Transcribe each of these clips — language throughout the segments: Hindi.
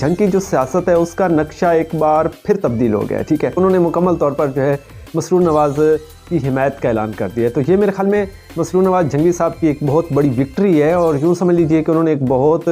जंग की जो सियासत है उसका नक्शा एक बार फिर तब्दील हो गया है। ठीक है, उन्होंने मुकम्मल तौर पर जो है मसरूर नवाज़ की हिमायत का ऐलान कर दिया है। तो ये मेरे ख्याल में मसरूर नवाज़ जंगी साहब की एक बहुत बड़ी विक्ट्री है और यूँ समझ लीजिए कि उन्होंने एक बहुत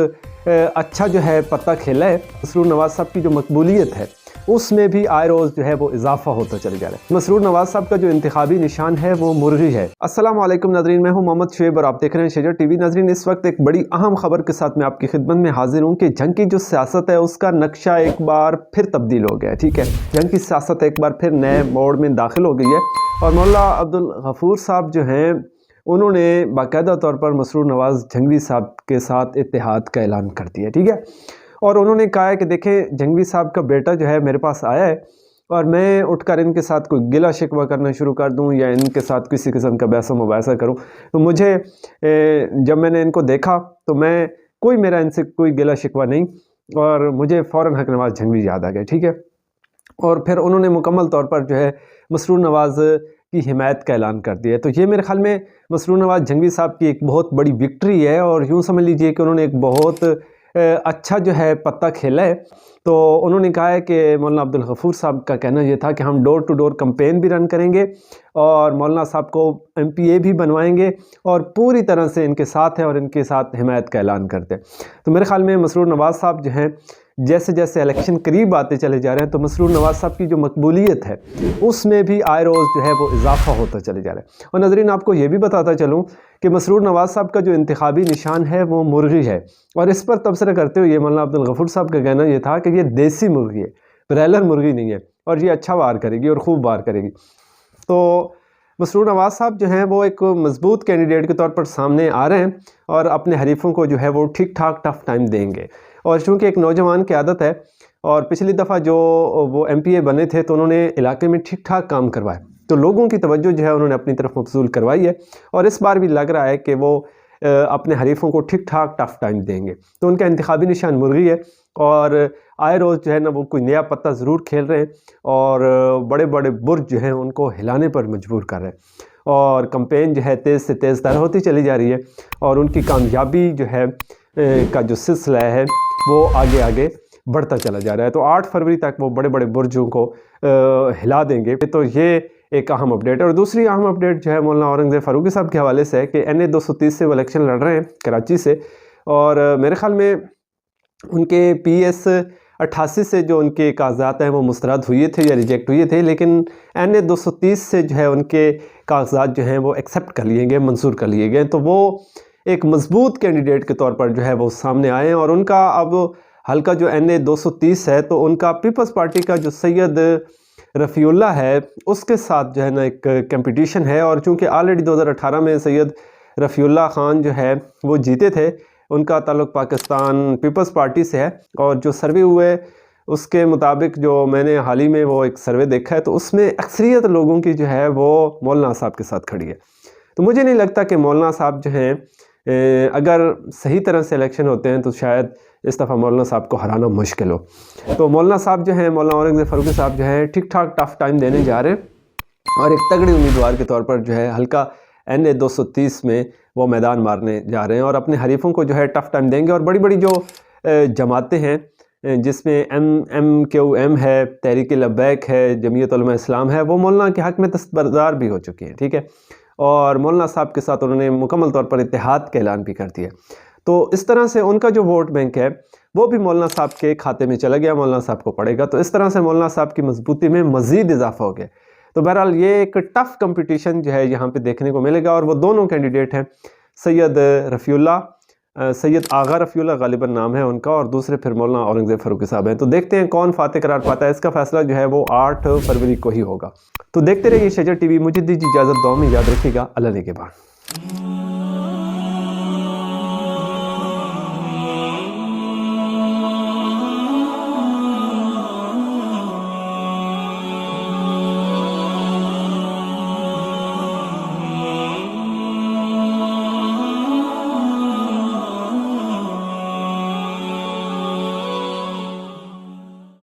अच्छा जो है पत्ता खेला है। मसरूर नवाज़ साहब की जो मकबूलियत है उसमें भी आए रोज़ जो है वो इजाफा होता चल जा रहा है। मसरूर नवाज़ साहब का जो इंतखाबी निशान है वो मुर्गी है। अस्सलाम वालेकुम नाज़रीन, मैं हूं मोहम्मद शुएब और आप देख रहे हैं शेजर टीवी। नाज़रीन, इस वक्त एक बड़ी अहम खबर के साथ मैं आपकी खिदमत में हाजिर हूं कि जंग की जो सियासत है उसका नक्शा एक बार फिर तब्दील हो गया है। ठीक है, जंग की सियासत एक बार फिर नए मोड़ में दाखिल हो गई है और मौला अब्दुल गफूर साहब जो हैं उन्होंने बाकायदा तौर पर मसरूर नवाज़ जंगवी साहब के साथ इत्तेहाद का ऐलान कर दिया। ठीक है, और उन्होंने कहा है कि देखें, जंगवी साहब का बेटा जो है मेरे पास आया है और मैं उठकर इनके साथ कोई गिला शिकवा करना शुरू कर दूं या इनके साथ किसी किस्म का बहस मुबासा करूं तो मुझे जब मैंने इनको देखा तो मेरा इनसे कोई गिला शिकवा नहीं और मुझे फ़ौरन हक नवाज़ जंगवी याद आ गए। ठीक है, और फिर उन्होंने मुकम्मल तौर पर जो है मसरूर नवाज़ की हिमायत का ऐलान कर दिया है। तो ये मेरे ख्याल में मसरूर नवाज़ जंगवी साहब की एक बहुत बड़ी विक्ट्री है और यूँ समझ लीजिए कि उन्होंने एक बहुत अच्छा जो है पत्ता खेला है। तो उन्होंने कहा है कि मौलाना अब्दुल गफूर साहब का कहना ये था कि हम डोर टू डोर कैंपेन भी रन करेंगे और मौलाना साहब को MPA भी बनवाएंगे और पूरी तरह से इनके साथ हैं और इनके साथ हिमायत का ऐलान करते हैं। तो मेरे ख्याल में मसरूर नवाज़ साहब जो हैं जैसे जैसे इलेक्शन करीब आते चले जा रहे हैं तो मसरूर नवाज़ साहब की जो मकबूलियत है उसमें भी आए रोज़ जो है वो इजाफा होता चले जा रहा है। और नाज़रीन, आपको ये भी बताता चलूँ कि मसरूर नवाज़ साहब का जो इंतखाबी निशान है वो मुर्गी है और इस पर तबसरा करते हुए मौलाना अब्दुल गफूर साहब का कहना ये था कि ये देसी मुर्गी है, ब्रायलर मुर्गी नहीं है और ये अच्छा वार करेगी और खूब वार करेगी। तो मसरूर नवाज़ साहब जो हैं वो एक मजबूत कैंडिडेट के तौर पर सामने आ रहे हैं और अपने हरीफों को जो है वो ठीक ठाक टफ टाइम देंगे। और चूँकि एक नौजवान की आदत है और पिछली दफ़ा जो वो MPA बने थे तो उन्होंने इलाके में ठीक ठाक काम करवाया तो लोगों की तवज्जो जो है उन्होंने अपनी तरफ मबसूल करवाई है और इस बार भी लग रहा है कि वो अपने हरीफों को ठीक ठाक टफ टाइम देंगे। तो उनका इंतखाबी निशान मुर्गी है और आए रोज़ जो है ना वो कोई नया पत्ता ज़रूर खेल रहे हैं और बड़े बड़े बुर्ज जो हैं उनको हिलाने पर मजबूर कर रहे हैं और कंपेन जो है तेज़ से तेज़ तर होती चली जा रही है और उनकी कामयाबी जो है का जो सिलसिला है वो आगे आगे बढ़ता चला जा रहा है। तो 8 फरवरी तक वो बड़े बड़े बुर्जों को हिला देंगे। तो ये एक अहम अपडेट है। और दूसरी अहम अपडेट जो है मौलाना औरंगज़ेब फ़ारूकी साहब के हवाले से है कि NA 230 से वो इलेक्शन लड़ रहे हैं कराची से और मेरे ख़्याल में उनके PS 88 से जो उनके कागजात हैं वो मुस्तरद हुए थे या रिजेक्ट हुए थे, लेकिन NA 230 से जो है उनके कागजात जो हैं वो एक्सेप्ट कर लिए गए, मंजूर कर लिए गए। तो वो एक मजबूत कैंडिडेट के तौर पर जो है वो सामने आए हैं और उनका अब हल्का जो NA 230 है तो उनका पीपल्स पार्टी का जो सैयद रफ़ीउल्लाह है उसके साथ जो है ना एक कंपटीशन है और चूँकि ऑलरेडी 2018 में सैयद रफ़ीउल्लाह ख़ान जो है वो जीते थे, उनका ताल्लुक़ पाकिस्तान पीपल्स पार्टी से है और जो सर्वे हुए उसके मुताबिक जो मैंने हाल ही में वो एक सर्वे देखा है तो उसमें अक्सरियत लोगों की जो है वो मौलाना साहब के साथ खड़ी है। तो मुझे नहीं लगता कि मौलाना साहब जो हैं अगर सही तरह से इलेक्शन होते हैं तो शायद इस दफ़ा मौलाना साहब को हराना मुश्किल हो। तो मौलाना साहब जो हैं मौलाना औरंगज़ेब फ़ारूकी साहब जो हैं ठीक ठाक टफ टाइम देने जा रहे हैं और एक तगड़े उम्मीदवार के तौर पर जो है हल्का NA 230 में वो मैदान मारने जा रहे हैं और अपने हरीफों को जो है टफ टाइम देंगे। और बड़ी बड़ी जो जमातें हैं जिसमें MQM है, तहरीक लब्बैक है, जमीयत उलमा इस्लाम है, वो मौलाना के हक़ में दस्तबरदार भी हो चुकी हैं। ठीक है, और मौलाना साहब के साथ उन्होंने मुकम्मल तौर पर इत्तेहाद का ऐलान भी कर दिया। तो इस तरह से उनका जो वोट बैंक है वो भी मौलाना साहब के खाते में चला गया, मौलाना साहब को पड़ेगा। तो इस तरह से मौलाना साहब की मजबूती में मज़ीद इजाफा हो गया। तो बहरहाल ये एक टफ़ कंपटीशन जो है यहाँ पे देखने को मिलेगा और वो दोनों कैंडिडेट हैं सैयद रफ़ीउल्लाह, सैयद आगा रफ़ीउल्लाह गालिबन नाम है उनका, और दूसरे फिर मौलाना औरंगज़ेब फ़ारूकी साहब हैं। तो देखते हैं कौन फ़ातेह करार पाता है। इसका फ़ैसला जो है वो 8 फरवरी को ही होगा। तो देखते रहिए शेजर TV। मुझे दीजिए इजाज़त, दुआ में याद रखिएगा। अल्लाह ने के बाद।